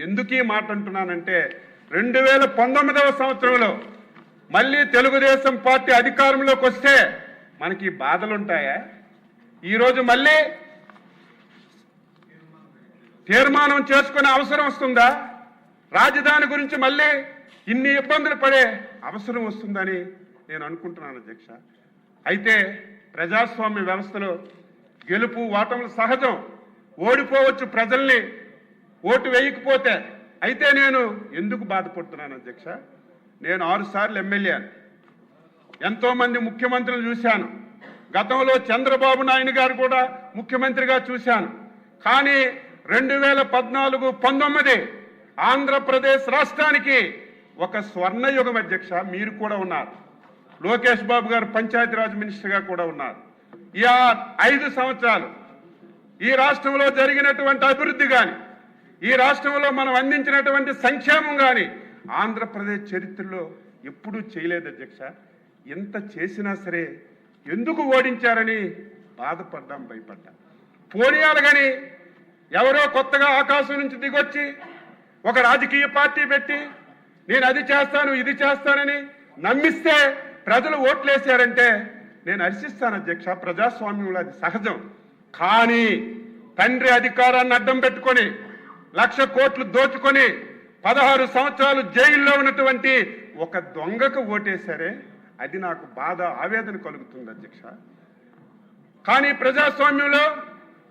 ఎందుకు ఈ మాట అంటున్నానంటే 2019వ సంవత్సరంలో మళ్ళీ తెలుగుదేశం పార్టీ అధికారంలోకి వస్తే మనకి బాధలు ఉంటాయా? ఈరోజు మళ్ళీ తీర్మానం చేసుకునే అవసరం వస్తుందా? రాజధాని గురించి మళ్ళీ ఇన్ని ఇబ్బందులు పడే అవసరం వస్తుందని నేను అనుకుంటున్నాను అధ్యక్ష. అయితే ప్రజాస్వామ్య వ్యవస్థలో గెలుపు ఓటములు సహజం, ఓడిపోవచ్చు ప్రజల్ని ఓటు వేయకపోతే. అయితే నేను ఎందుకు బాధపడుతున్నాను అధ్యక్ష? నేను 6 సార్లు ఎమ్మెల్యే, ఎంతోమంది ముఖ్యమంత్రులు చూశాను, గతంలో చంద్రబాబు నాయుడు గారు కూడా ముఖ్యమంత్రిగా చూశాను. కానీ 2014-19 ఆంధ్రప్రదేశ్ రాష్ట్రానికి ఒక స్వర్ణయుగం అధ్యక్ష. మీరు కూడా ఉన్నారు, లోకేష్ బాబు గారు పంచాయతీరాజ్ మినిస్టర్గా కూడా ఉన్నారు. ఈ 5 సంవత్సరాలు ఈ రాష్ట్రంలో జరిగినటువంటి అభివృద్ధి కానీ, ఈ రాష్ట్రంలో మనం అందించినటువంటి సంక్షేమం కానీ ఆంధ్రప్రదేశ్ చరిత్రలో ఎప్పుడూ చేయలేదు అధ్యక్ష. ఎంత చేసినా సరే ఎందుకు ఓడించారని బాధపడ్డాం, భయపడ్డాం. పోనీయాలు కానీ ఎవరో కొత్తగా ఆకాశం నుంచి దిగొచ్చి ఒక రాజకీయ పార్టీ పెట్టి నేను అది చేస్తాను ఇది చేస్తానని నమ్మిస్తే ప్రజలు ఓట్లేశారంటే నేను హర్షిస్తాను అధ్యక్ష. ప్రజాస్వామ్యంలో అది సహజం. కానీ తండ్రి అధికారాన్ని అడ్డం పెట్టుకొని 1,00,000 కోట్లు దోచుకొని 16 సంవత్సరాలు జైల్లో ఉన్నటువంటి ఒక దొంగకు ఓటేశారే, అది నాకు బాధ, ఆవేదన కలుగుతుంది అధ్యక్ష. కానీ ప్రజాస్వామ్యంలో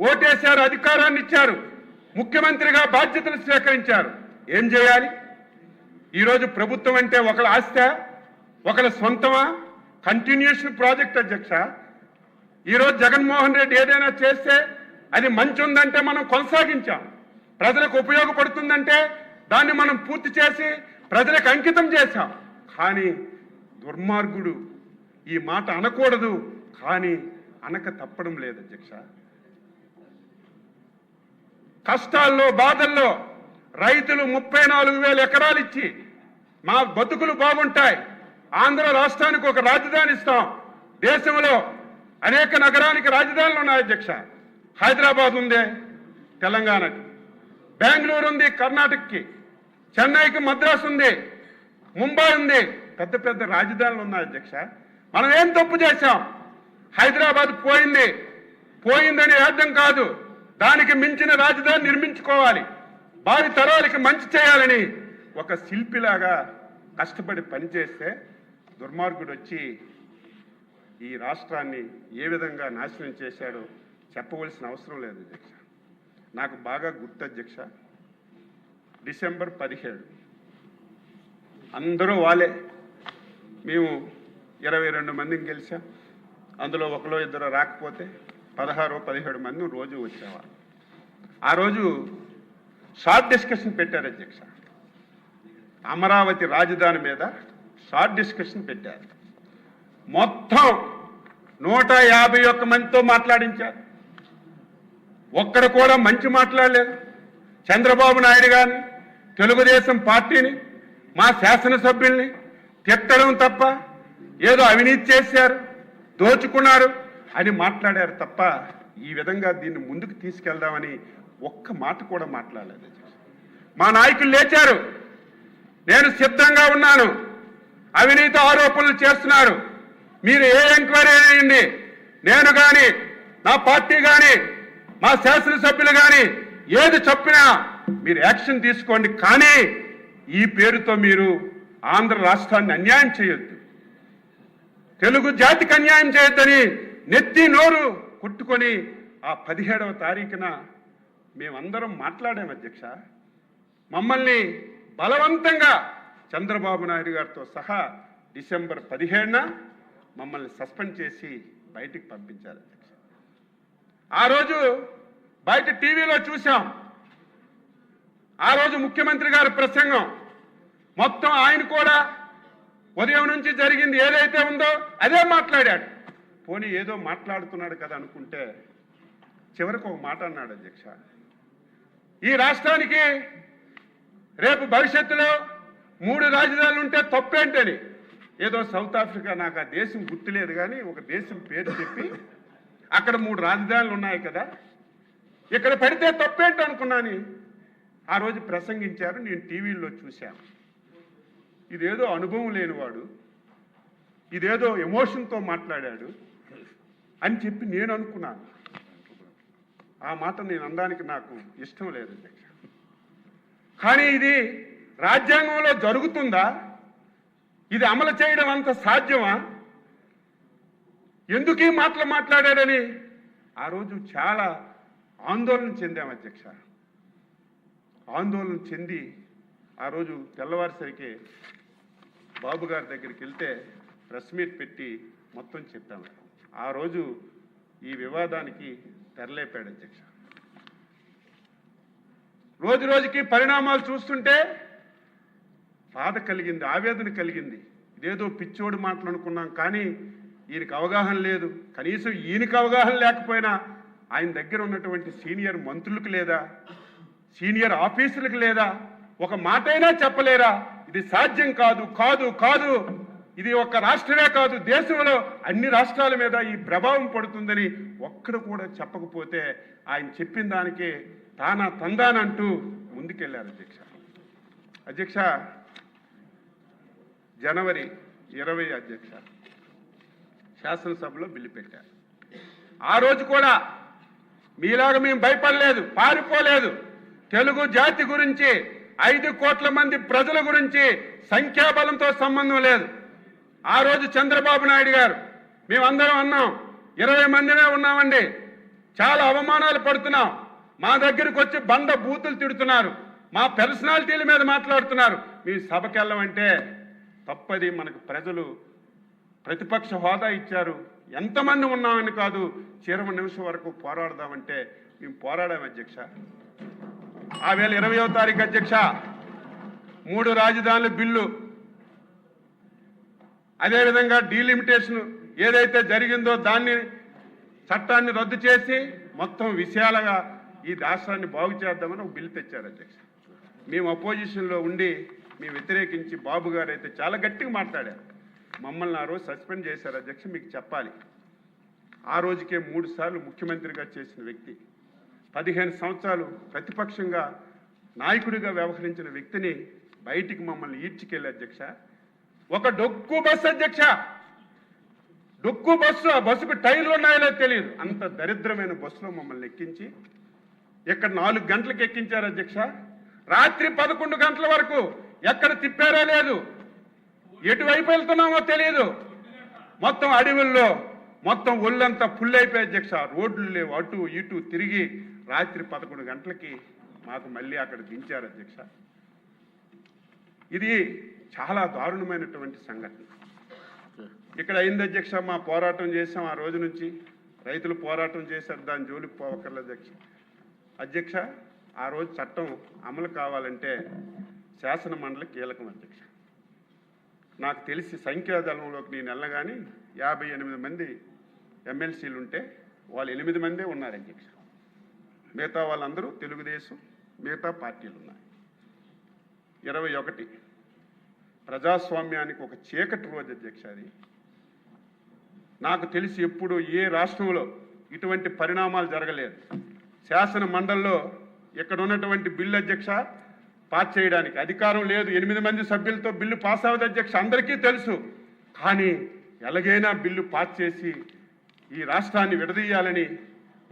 ఓటేశారు, అధికారాన్ని ఇచ్చారు, ముఖ్యమంత్రిగా బాధ్యతలు స్వీకరించారు. ఏం చేయాలి? ఈరోజు ప్రభుత్వం అంటే ఒకళ్ళ ఆస్తి, ఒకళ్ళ సొంతమా? కంటిన్యూషన్ ప్రాజెక్ట్ అధ్యక్ష. ఈరోజు జగన్మోహన్ రెడ్డి ఏదైనా చేస్తే అది మంచి ఉందంటే మనం కొనసాగించాం, ప్రజలకు ఉపయోగపడుతుందంటే దాన్ని మనం పూర్తి చేసి ప్రజలకు అంకితం చేశాం. కానీ దుర్మార్గుడు ఈ మాట అనకూడదు, కానీ అనక తప్పడం లేదు అధ్యక్ష. కష్టాల్లో బాధల్లో రైతులు 34,000 ఎకరాలు ఇచ్చి మా బతుకులు బాగుంటాయి, ఆంధ్ర రాష్ట్రానికి ఒక రాజధాని ఇస్తాం. దేశంలో అనేక నగరానికి రాజధానులు ఉన్నాయి అధ్యక్ష. హైదరాబాద్ ఉంది తెలంగాణకి, బెంగళూరు ఉంది కర్ణాటకకి, చెన్నైకి మద్రాసు ఉంది, ముంబై ఉంది, పెద్ద పెద్ద రాజధానులు ఉన్నాయి అధ్యక్ష. మనం ఏం తప్పు చేశాం? హైదరాబాద్ పోయిందని అర్థం కాదు, దానికి మించిన రాజధాని నిర్మించుకోవాలి, భావి తరాలకి మంచి చేయాలని ఒక శిల్పిలాగా కష్టపడి పనిచేస్తే దుర్మార్గుడు వచ్చి ఈ రాష్ట్రాన్ని ఏ విధంగా నాశనం చేశాడో చెప్పవలసిన అవసరం లేదు అధ్యక్ష. నాకు బాగా గుర్తు అధ్యక్ష, డిసెంబర్ 17 అందరూ వాళ్ళే, మేము 22 మందిని గెలిచాం. అందులో ఒకలో ఇద్దరు రాకపోతే 16-17 మంది రోజు వచ్చేవాళ్ళు. ఆ రోజు షార్ట్ డిస్కషన్ పెట్టారు అధ్యక్ష. అమరావతి రాజధాని మీద షార్ట్ డిస్కషన్ పెట్టారు. మొత్తం 151 మందితో మాట్లాడించారు. ఒక్కడు కూడా మంచి మాట్లాడలేదు. చంద్రబాబు నాయుడు గారిని, తెలుగుదేశం పార్టీని, మా శాసనసభ్యుల్ని తిట్టడం తప్ప, ఏదో అవినీతి చేశారు, దోచుకున్నారు అని మాట్లాడారు తప్ప ఈ విధంగా దీన్ని ముందుకు తీసుకెళ్దామని ఒక్క మాట కూడా మాట్లాడలేదు. మా నాయకులు లేచారు, నేను సిద్ధంగా ఉన్నాను, అవినీతి ఆరోపణలు చేస్తున్నారు, మీరు ఏ ఎంక్వైరీ చేయండి, నేను కానీ నా పార్టీ కానీ మా శాసనసభ్యులు కానీ ఏది చెప్పినా మీరు యాక్షన్ తీసుకోండి, కానీ ఈ పేరుతో మీరు ఆంధ్ర రాష్ట్రాన్ని అన్యాయం చేయొద్దు, తెలుగు జాతికి అన్యాయం చేయొద్దని నెత్తి నోరు కొట్టుకొని ఆ 17వ తారీఖున మేమందరం మాట్లాడాం అధ్యక్ష. మమ్మల్ని బలవంతంగా చంద్రబాబు నాయుడు గారితో సహా డిసెంబర్ 17న మమ్మల్ని సస్పెండ్ చేసి బయటికి పంపించారు అధ్యక్ష. ఆ రోజు బయట టీవీలో చూసాం. ఆ రోజు ముఖ్యమంత్రి గారి ప్రసంగం మొత్తం ఆయన కూడా ఉదయం నుంచి జరిగింది ఏదైతే ఉందో అదే మాట్లాడాడు. పోనీ ఏదో మాట్లాడుతున్నాడు కదా అనుకుంటే చివరికి ఒక మాట అన్నాడు అధ్యక్ష, ఈ రాష్ట్రానికి రేపు భవిష్యత్తులో 3 రాజధానులు ఉంటే తప్పేంటని. ఏదో సౌత్ ఆఫ్రికా, నాకు ఆ దేశం గుర్తులేదు కానీ ఒక దేశం పేరు చెప్పి అక్కడ 3 రాజధానులు ఉన్నాయి కదా, ఇక్కడ పెడితే తప్పేంటి అనుకున్నాను. ఆ రోజు ప్రసంగించారు, నేను టీవీల్లో చూశాను. ఇదేదో అనుభవం లేనివాడు, ఇదేదో ఎమోషన్తో మాట్లాడాడు అని చెప్పి నేను అనుకున్నాను. ఆ మాట నేను అనడానికి నాకు ఇష్టం లేదు అధ్యక్ష. కానీ ఇది రాజ్యాంగంలో జరుగుతుందా? ఇది అమలు చేయడం అంత సాధ్యమా? ఎందుకు ఈ మాటలు మాట్లాడాడని ఆ రోజు చాలా ఆందోళన చెందాం అధ్యక్ష. ఆందోళన చెంది ఆ రోజు తెల్లవారిసరికి బాబు గారి దగ్గరికి వెళ్తే ప్రెస్ మీట్ పెట్టి మొత్తం చెప్పాము. ఆ రోజు ఈ వివాదానికి తెరలేపాడు అధ్యక్ష. రోజు రోజుకి పరిణామాలు చూస్తుంటే బాధ కలిగింది, ఆవేదన కలిగింది. ఇదేదో పిచ్చోడు మాటలు అనుకున్నాం, కానీ ఈయనకు అవగాహన లేదు. కనీసం ఈయనకు అవగాహన లేకపోయినా ఆయన దగ్గర ఉన్నటువంటి సీనియర్ మంత్రులకు లేదా, సీనియర్ ఆఫీసులకు లేదా, ఒక మాట అయినా చెప్పలేరా? ఇది సాధ్యం కాదు, కాదు, కాదు. ఇది ఒక రాష్ట్రమే కాదు, దేశంలో అన్ని రాష్ట్రాల మీద ఈ ప్రభావం పడుతుందని ఒక్కడు కూడా చెప్పకపోతే ఆయన చెప్పిన దానికి తానా తందానంటూ ముందుకెళ్లారు అధ్యక్ష. అధ్యక్ష, జనవరి 20 అధ్యక్ష శాసనసభలో బిల్లు పెట్టారు. ఆ రోజు కూడా మీలాగా మేము భయపడలేదు, పారిపోలేదు. తెలుగు జాతి గురించి, 5 కోట్ల మంది ప్రజల గురించి సంఖ్యాబలంతో సంబంధం లేదు. ఆ రోజు చంద్రబాబు నాయుడు గారు, మేమందరం అన్నాం, 20 మందినే ఉన్నామండి, చాలా అవమానాలు పడుతున్నాం, మా దగ్గరికి వచ్చి బండ బూతులు తిడుతున్నారు, మా పర్సనాలిటీల మీద మాట్లాడుతున్నారు, మీ సభకి వెళ్ళమంటే తప్పది. మనకు ప్రజలు ప్రతిపక్ష హోదా ఇచ్చారు, ఎంతమంది ఉన్నామని కాదు, చివరి నిమిషం వరకు పోరాడదామంటే మేము పోరాడాం అధ్యక్ష. ఆ వేళ 20వ తారీఖు అధ్యక్ష 3 రాజధానుల బిల్లు, అదేవిధంగా డీలిమిటేషన్ ఏదైతే జరిగిందో దాన్ని చట్టాన్ని రద్దు చేసి మొత్తం విషయాలుగా ఈ రాష్ట్రాన్ని బాగు చేద్దామని ఒక బిల్లు తెచ్చారు అధ్యక్ష. మేము అపోజిషన్లో ఉండి మేము వ్యతిరేకించి, బాబు గారు అయితే చాలా గట్టిగా మాట్లాడారు. మమ్మల్ని ఆ రోజు సస్పెండ్ చేశారు అధ్యక్ష. మీకు చెప్పాలి, ఆ రోజుకే 3 సార్లు ముఖ్యమంత్రిగా చేసిన వ్యక్తి, 15 సంవత్సరాలు ప్రతిపక్షంగా నాయకుడిగా వ్యవహరించిన వ్యక్తిని బయటికి మమ్మల్ని ఈడ్చుకెళ్ళి అధ్యక్ష, ఒక డొక్కు బస్సు అధ్యక్ష, డొక్కు బస్సు, ఆ బస్సుకు టైర్లు ఉన్నాయో తెలియదు, అంత దరిద్రమైన బస్సులో మమ్మల్ని ఎక్కించి ఇక్కడ 4 గంటలకు ఎక్కించారు అధ్యక్ష. రాత్రి 11 గంటల వరకు ఎక్కడ తిప్పారో లేదు, ఎటువైపు వెళ్తున్నామో తెలియదు. మొత్తం అడవుల్లో మొత్తం ఒళ్ళంతా ఫుల్ అయిపోయి అధ్యక్ష, రోడ్లు లేవు, అటు ఇటు తిరిగి రాత్రి 11 గంటలకి మాకు మళ్ళీ అక్కడ దించారు అధ్యక్ష. ఇది చాలా దారుణమైనటువంటి సంఘటన. ఇక్కడ అయింది అధ్యక్ష, మా పోరాటం చేసాం. ఆ రోజు నుంచి రైతులు పోరాటం చేశారు, దాని జోలికి పోవక్కర్లేదు అధ్యక్ష. అధ్యక్ష, ఆ రోజు చట్టం అమలు కావాలంటే శాసన మండలి కీలకం అధ్యక్ష. నాకు తెలిసి సంఖ్యాదళంలోకి నేను వెళ్ళగానే 58 మంది ఎమ్మెల్సీలు ఉంటే వాళ్ళు 8 మందే ఉన్నారు అధ్యక్ష. మిగతా వాళ్ళందరూ తెలుగుదేశం, మిగతా పార్టీలు ఉన్నాయి. 21 ప్రజాస్వామ్యానికి ఒక చీకటి రోజు అధ్యక్ష. అది నాకు తెలిసి ఎప్పుడు ఏ రాష్ట్రంలో ఇటువంటి పరిణామాలు జరగలేదు. శాసన మండలిలో ఇక్కడ ఉన్నటువంటి బిల్లు అధ్యక్ష పాస్ చేయడానికి అధికారం లేదు, 8 మంది సభ్యులతో బిల్లు పాస్ అవ్వదు అధ్యక్ష, అందరికీ తెలుసు. కానీ ఎలాగైనా బిల్లు పాస్ చేసి ఈ రాష్ట్రాన్ని విడదీయాలని,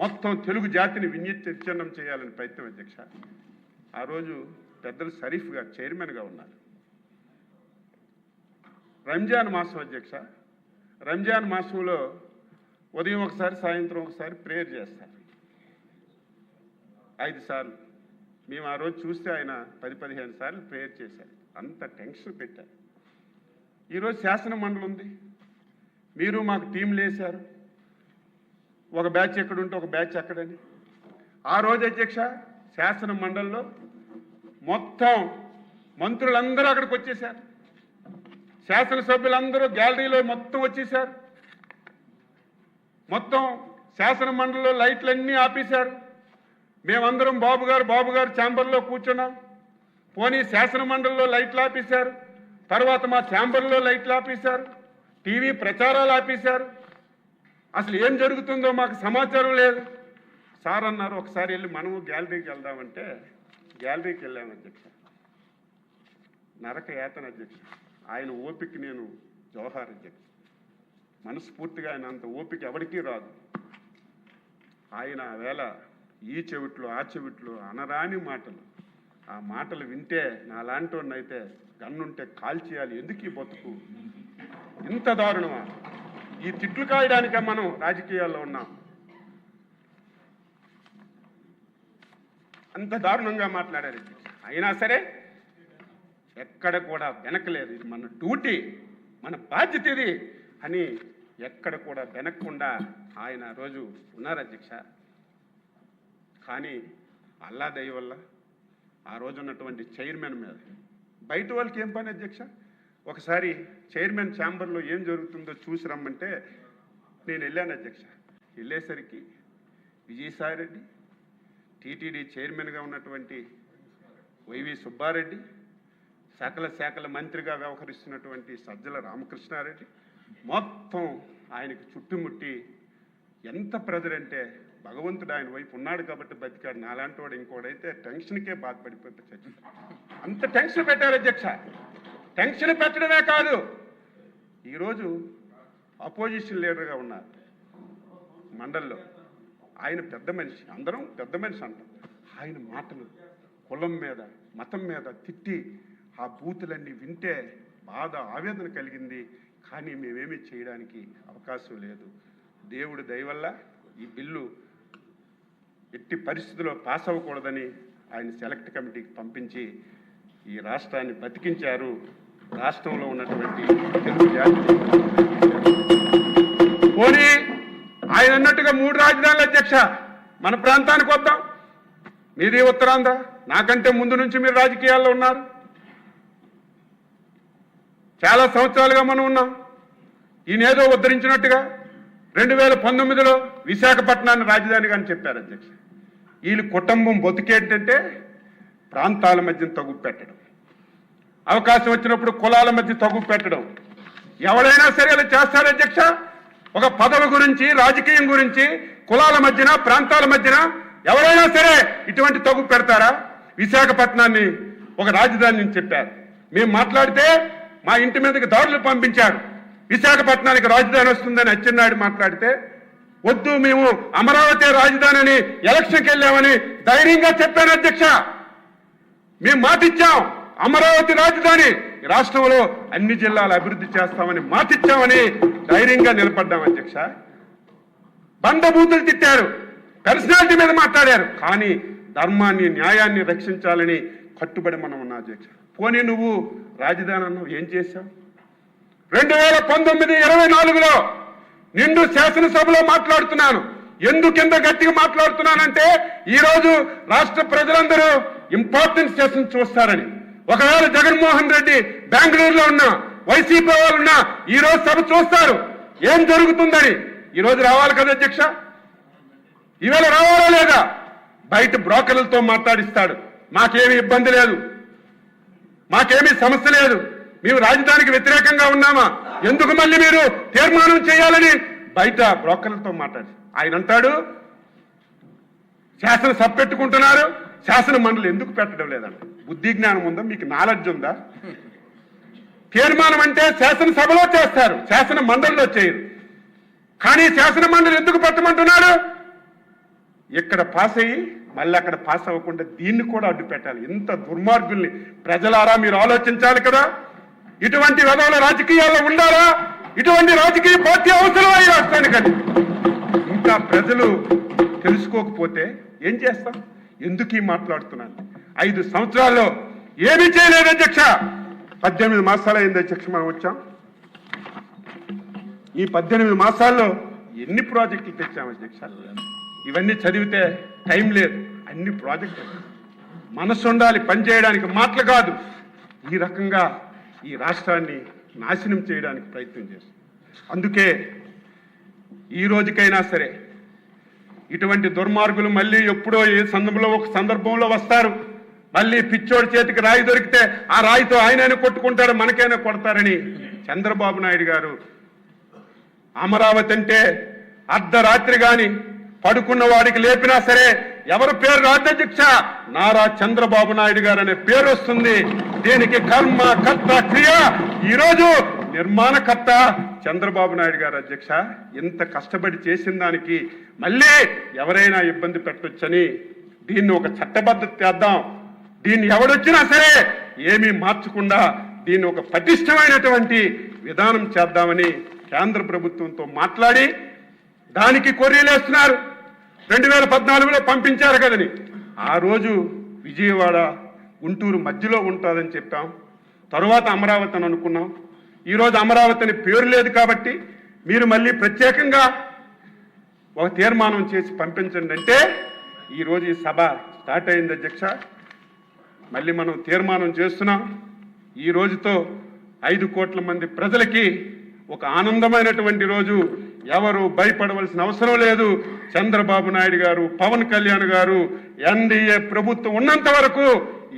మొత్తం తెలుగు జాతిని విచ్ఛిన్నం చేయాలని ప్రయత్నం అధ్యక్ష. ఆ రోజు పెద్దలు షరీఫ్ గారు చైర్మన్గా ఉన్నారు. రంజాన్ మాసం అధ్యక్ష, రంజాన్ మాసంలో ఉదయం ఒకసారి, సాయంత్రం ఒకసారి ప్రేయర్ చేస్తారు, 5 సార్లు. మేము ఆ రోజు చూస్తే ఆయన 10-15 సార్లు ప్రేయర్ చేశారు. అంత టెన్షన్ పెట్టారు. ఈరోజు శాసన మండలి ఉంది, మీరు మాకు టీంలు వేశారు, ఒక బ్యాచ్ ఎక్కడుంటే ఒక బ్యాచ్ అక్కడని. ఆ రోజు అధ్యక్ష శాసన మండలిలో మొత్తం మంత్రులందరూ అక్కడికి వచ్చేశారు, శాసనసభ్యులందరూ గ్యాలరీలో మొత్తం వచ్చేశారు. మొత్తం శాసన మండలిలో లైట్లన్నీ ఆపేశారు. మేమందరం బాబు గారు ఛాంబర్లో కూర్చున్నాం. పోనీ శాసన మండలిలో లైట్లు ఆపేశారు, తర్వాత మా ఛాంబర్లో లైట్లు ఆపేశారు, టీవీ ప్రచారాలు ఆపేశారు. అసలు ఏం జరుగుతుందో మాకు సమాచారం లేదు. సార్ అన్నారు, ఒకసారి వెళ్ళి మనము గ్యాలరీకి వెళ్దామంటే గ్యాలరీకి వెళ్ళాను అధ్యక్ష. నరక యాతన అధ్యక్ష. ఆయన ఓపిక నేను జోహార్ అధ్యక్ష. మనస్ఫూర్తిగా ఆయన అంత ఓపిక ఎవరికీ రాదు. ఆయన వేళ ఈ చెవిట్లో ఆ చెవిట్లో అనరాని మాటలు, ఆ మాటలు వింటే నాలాంటి వాడిని అయితే గన్నుంటే కాల్చేయాలి. ఎందుకు ఈ బతుకు ఇంత దారుణమా? ఈ తిట్లు కాయడానికే మనం రాజకీయాల్లో ఉన్నాం. అంత దారుణంగా మాట్లాడారు. అయినా సరే ఎక్కడ కూడా వెనకలేదు. ఇది మన డ్యూటీ, మన బాధ్యత ఇది అని ఎక్కడ కూడా వెనక్కుండా ఆయన రోజు ఉన్నారు అధ్యక్ష. కానీ అల్లా దయ వల్ల ఆ రోజు ఉన్నటువంటి చైర్మన్ మీద బయట వాళ్ళకి ఏం పని అధ్యక్ష? ఒకసారి చైర్మన్ ఛాంబర్లో ఏం జరుగుతుందో చూసి రమ్మంటే నేను వెళ్ళాను అధ్యక్ష. వెళ్ళేసరికి విజయసాయిరెడ్డి, టీటీడీ చైర్మన్గా ఉన్నటువంటి వైవి సుబ్బారెడ్డి, సకల శాఖల మంత్రిగా వ్యవహరిస్తున్నటువంటి సజ్జల రామకృష్ణారెడ్డి మొత్తం ఆయనకు చుట్టుముట్టి ఎంత ప్రెజర్ అంటే భగవంతుడు ఆయన వైపు ఉన్నాడు కాబట్టి బతికాడు. నాలాంటి వాడు ఇంకోడైతే టెన్షన్కే బాధపడిపోతే అంత టెన్షన్ పెట్టారు అధ్యక్ష. టెన్షన్ పెట్టడమే కాదు, ఈరోజు అపోజిషన్ లీడర్గా ఉన్నారు మండలిలో. ఆయన పెద్ద మనిషి, అందరం పెద్ద మనిషి అంటాం. ఆయన మాటలు కులం మీద మతం మీద తిట్టి ఆ బూతులన్నీ వింటే బాధ ఆవేదన కలిగింది. కానీ మేమేమీ చేయడానికి అవకాశం లేదు. దేవుడి దయ వల్ల ఈ బిల్లు ఎట్టి పరిస్థితుల్లో పాస్ అవ్వకూడదని ఆయన సెలెక్ట్ కమిటీకి పంపించి ఈ రాష్ట్రాన్ని బతికించారు. రాష్ట్రంలో ఉన్నటువంటి తెలుగు జాతి పోనీ ఆయన అన్నట్టుగా 3 రాజధానుల అధ్యక్ష మన ప్రాంతానికి వద్దాం. మీది ఉత్తరాంధ్ర, నాకంటే ముందు నుంచి మీరు రాజకీయాల్లో ఉన్నారు. చాలా సంవత్సరాలుగా మనం ఉన్నాం. ఈయనేదో ఉద్ధరించినట్టుగా 2019లో విశాఖపట్నాన్ని రాజధానిగా అని చెప్పారు అధ్యక్ష. వీళ్ళు కుటుంబం బతికేంటంటే ప్రాంతాల మధ్య తగ్గు పెట్టడం, అవకాశం వచ్చినప్పుడు కులాల మధ్య తగ్గు పెట్టడం. ఎవరైనా సరే అలా చేస్తారు అధ్యక్ష. ఒక పదవి గురించి, రాజకీయం గురించి కులాల మధ్యన ప్రాంతాల మధ్యన ఎవరైనా సరే ఇటువంటి తగ్గు పెడతారా? విశాఖపట్నాన్ని ఒక రాజధాని అని చెప్పారు. మేము మాట్లాడితే మా ఇంటి మీదకి దాడులు పంపించారు. విశాఖపట్నానికి రాజధాని వస్తుందని అచ్చెన్నాయుడు మాట్లాడితే వద్దు, మేము అమరావతి రాజధాని అని ఎలక్షన్కి వెళ్ళామని ధైర్యంగా చెప్పాను అధ్యక్ష. మేము మాటిచ్చాం, అమరావతి రాజధాని రాష్ట్రంలో అన్ని జిల్లాలు అభివృద్ధి చేస్తామని మాటిచ్చామని ధైర్యంగా నిలబడ్డాం అధ్యక్ష. బండబూతులు తిట్టారు, పర్సనాలిటీ మీద మాట్లాడారు. కానీ ధర్మాన్ని న్యాయాన్ని రక్షించాలని కట్టుబడి మనం ఉన్నా అధ్యక్ష. పోనీ నువ్వు రాజధాని అన్నావు, ఏం చేశావు? 2019-24లో నిండు శాసనసభలో మాట్లాడుతున్నాను. ఎందుకింత గట్టిగా మాట్లాడుతున్నానంటే ఈరోజు రాష్ట్ర ప్రజలందరూ ఇంపార్టెంట్ సెషన్ చూస్తారని. ఒకవేళ జగన్మోహన్ రెడ్డి బెంగళూరులో ఉన్నా, వైసీపీ వాళ్ళున్నా ఈరోజు సభ చూస్తారు ఏం జరుగుతుందని. ఈరోజు రావాలి కదా అధ్యక్ష, ఈవేళ రావాలా లేదా? బయట బ్రోకర్లతో మాట్లాడిస్తాడు. మాకేమీ ఇబ్బంది లేదు, మాకేమీ సమస్య లేదు, మేము రాజధానికి వ్యతిరేకంగా ఉన్నామా, ఎందుకు మళ్ళీ మీరు తీర్మానం చేయాలని బయట బ్రోకర్లతో మాట్లాడి ఆయన అంటాడు శాసనసభ పెట్టుకుంటున్నారు, శాసన మండలి ఎందుకు పెట్టడం లేదంట. బుద్ధి జ్ఞానం ఉందా మీకు? నాలెడ్జ్ ఉందా? తీర్మానం అంటే శాసనసభలో చేస్తారు, శాసన మండలిలో చేయరు. కానీ శాసన మండలి ఎందుకు పెట్టమంటున్నారు? ఇక్కడ పాస్ అయ్యి మళ్ళీ అక్కడ పాస్ అవ్వకుండా దీన్ని కూడా అడ్డు పెట్టాలి. ఇంత దుర్మార్గుల్ని ప్రజలారా మీరు ఆలోచించాలి కదా. ఇటువంటి విధాల రాజకీయాల్లో ఉండాలా? ఇటువంటి రాజకీయ పార్టీ అవసరం ఈ రాష్ట్రానికని ఇంకా ప్రజలు తెలుసుకోకపోతే ఏం చేస్తాం? ఎందుకు ఈ మాట్లాడుతున్నాను? 5 సంవత్సరాల్లో ఏమీ చేయలేదు అధ్యక్ష. 18 మాసాలు అయింది అధ్యక్ష మనం వచ్చాం. ఈ 18 మాసాల్లో ఎన్ని ప్రాజెక్టులు తెచ్చాం అధ్యక్ష? ఇవన్నీ చదివితే టైం లేదు. అన్ని ప్రాజెక్టులు మనసు ఉండాలి పనిచేయడానికి, మాటలు కాదు. ఈ రకంగా ఈ రాష్ట్రాన్ని నాశనం చేయడానికి ప్రయత్నం చేస్తుంది. అందుకే ఈ రోజుకైనా సరే ఇటువంటి దుర్మార్గులు మళ్ళీ ఎప్పుడో ఏ సందర్భంలో వస్తారు. మళ్ళీ పిచ్చోడి చేతికి రాయి దొరికితే ఆ రాయితో ఆయనైనా కొట్టుకుంటాడు, మనకైనా కొడతారని చంద్రబాబు నాయుడు గారు అమరావతి అంటే అర్ధరాత్రి కానీ పడుకున్న వాడికి లేపినా సరే ఎవరి పేరు రాదు అధ్యక్ష, నారా చంద్రబాబు నాయుడు గారు అనే పేరు వస్తుంది. దీనికి కర్మ కర్త క్రియ ఈరోజు నిర్మాణకర్త చంద్రబాబు నాయుడు గారు అధ్యక్ష. ఇంత కష్టపడి చేసిన దానికి మళ్ళీ ఎవరైనా ఇబ్బంది పెట్టొచ్చని దీన్ని ఒక చట్టబద్ధత చేద్దాం. దీన్ని ఎవడొచ్చినా సరే ఏమీ మార్చకుండా దీన్ని ఒక పటిష్టమైనటువంటి విధానం చేద్దామని కేంద్ర ప్రభుత్వంతో మాట్లాడి దానికి కొర్రీలేస్తున్నారు. 2014లో పంపించారు కదని. ఆ రోజు విజయవాడ గుంటూరు మధ్యలో ఉంటుందని చెప్పాం. తరువాత అమరావతి అని అనుకున్నాం. ఈరోజు అమరావతి అని పేరు లేదు కాబట్టి మీరు మళ్ళీ ప్రత్యేకంగా ఒక తీర్మానం చేసి పంపించండి అంటే ఈరోజు ఈ సభ స్టార్ట్ అయింది అధ్యక్ష. మళ్ళీ మనం తీర్మానం చేస్తున్నాం. ఈ రోజుతో 5 కోట్ల మంది ప్రజలకి ఒక ఆనందమైనటువంటి రోజు. ఎవరు భయపడవలసిన అవసరం లేదు. చంద్రబాబు నాయుడు గారు, పవన్ కళ్యాణ్ గారు, ఎన్డీఏ ప్రభుత్వం ఉన్నంత వరకు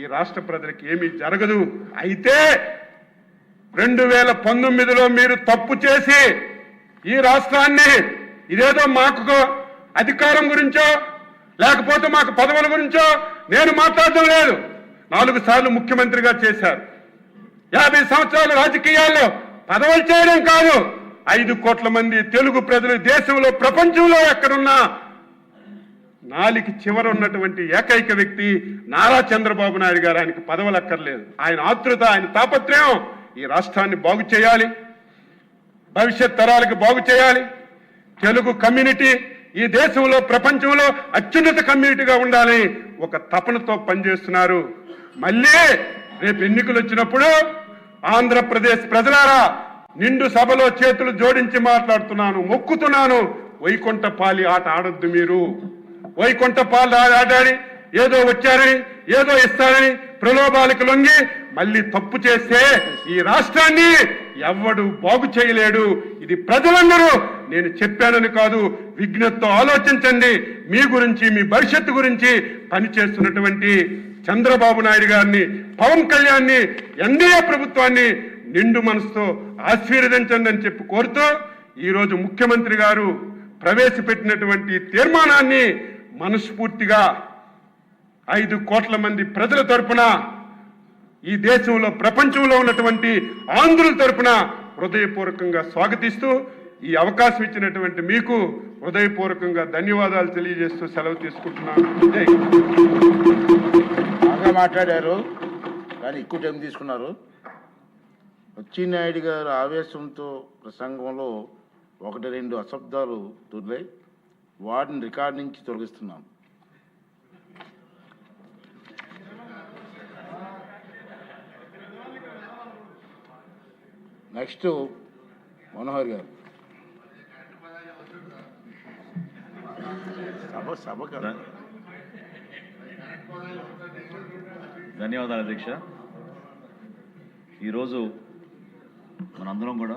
ఈ రాష్ట్ర ప్రజలకు ఏమీ జరగదు. అయితే 2019లో మీరు తప్పు చేసి ఈ రాష్ట్రాన్ని ఇదేదో మాకు అధికారం గురించో లేకపోతే మాకు పదవుల గురించో నేను మాట్లాడడం లేదు. 4 సార్లు ముఖ్యమంత్రిగా చేశారు. 50 సంవత్సరాల రాజకీయాల్లో పదవులు చేయడం కాదు, 5 కోట్ల మంది తెలుగు ప్రజలు దేశంలో ప్రపంచంలో ఎక్కడున్నా నాలికి చివర ఉన్నటువంటి ఏకైక వ్యక్తి నారా చంద్రబాబు నాయుడు గారు. ఆయనకు పదవులు అక్కర్లేదు. ఆయన ఆతృత, ఆయన తాపత్రయం ఈ రాష్ట్రాన్ని బాగు చేయాలి, భవిష్యత్ తరాలకు బాగు చేయాలి. తెలుగు కమ్యూనిటీ ఈ దేశంలో ప్రపంచంలో అత్యున్నత కమ్యూనిటీగా ఉండాలి ఒక తపనతో పనిచేస్తున్నారు. మళ్ళీ రేపు ఎన్నికలు వచ్చినప్పుడు ఆంధ్రప్రదేశ్ ప్రజలారా నిండు సభలో చేతులు జోడించి మాట్లాడుతున్నాను, మొక్కుతున్నాను. వైకుంఠపాలి ఆట ఆడొద్దు. మీరు వైకుంఠపాలి ఆడాడి ఏదో వచ్చారని ఏదో ఇస్తారని ప్రలోభాలకు లొంగి మళ్ళీ తప్పు చేస్తే ఈ రాష్ట్రాన్ని ఎవ్వడు బాగు చేయలేడు. ఇది ప్రజలందరూ నేను చెప్పానని కాదు, విజ్ఞతతో ఆలోచించండి. మీ గురించి, మీ భవిష్యత్తు గురించి పనిచేస్తున్నటువంటి చంద్రబాబు నాయుడు గారిని, పవన్ కళ్యాణ్ని, ఎన్డీఏ ప్రభుత్వాన్ని నిండు మనసుతో ఆశీర్వదించండి అని చెప్పి కోరుతూ ఈరోజు ముఖ్యమంత్రి గారు ప్రవేశపెట్టినటువంటి తీర్మానాన్ని మనస్ఫూర్తిగా 5 కోట్ల మంది ప్రజల తరపున, ఈ దేశంలో ప్రపంచంలో ఉన్నటువంటి ఆంధ్రుల తరపున హృదయపూర్వకంగా స్వాగతిస్తూ ఈ అవకాశం ఇచ్చినటువంటి మీకు హృదయపూర్వకంగా ధన్యవాదాలు తెలియజేస్తూ సెలవు తీసుకుంటున్నాను. బాగా మాట్లాడారు కానీ ఎక్కువ టైం తీసుకున్నారు. అచ్చెన్నాయుడు గారు ఆవేశంతో ప్రసంగంలో 1-2 అశబ్దాలు దొర్లాయి. వాటిని రికార్డు నుంచి తొలగిస్తున్నాం. నెక్స్ట్ మనోహర్ గారు. సభ కదా. ధన్యవాదాలు అధ్యక్ష. ఈరోజు మనందరం కూడా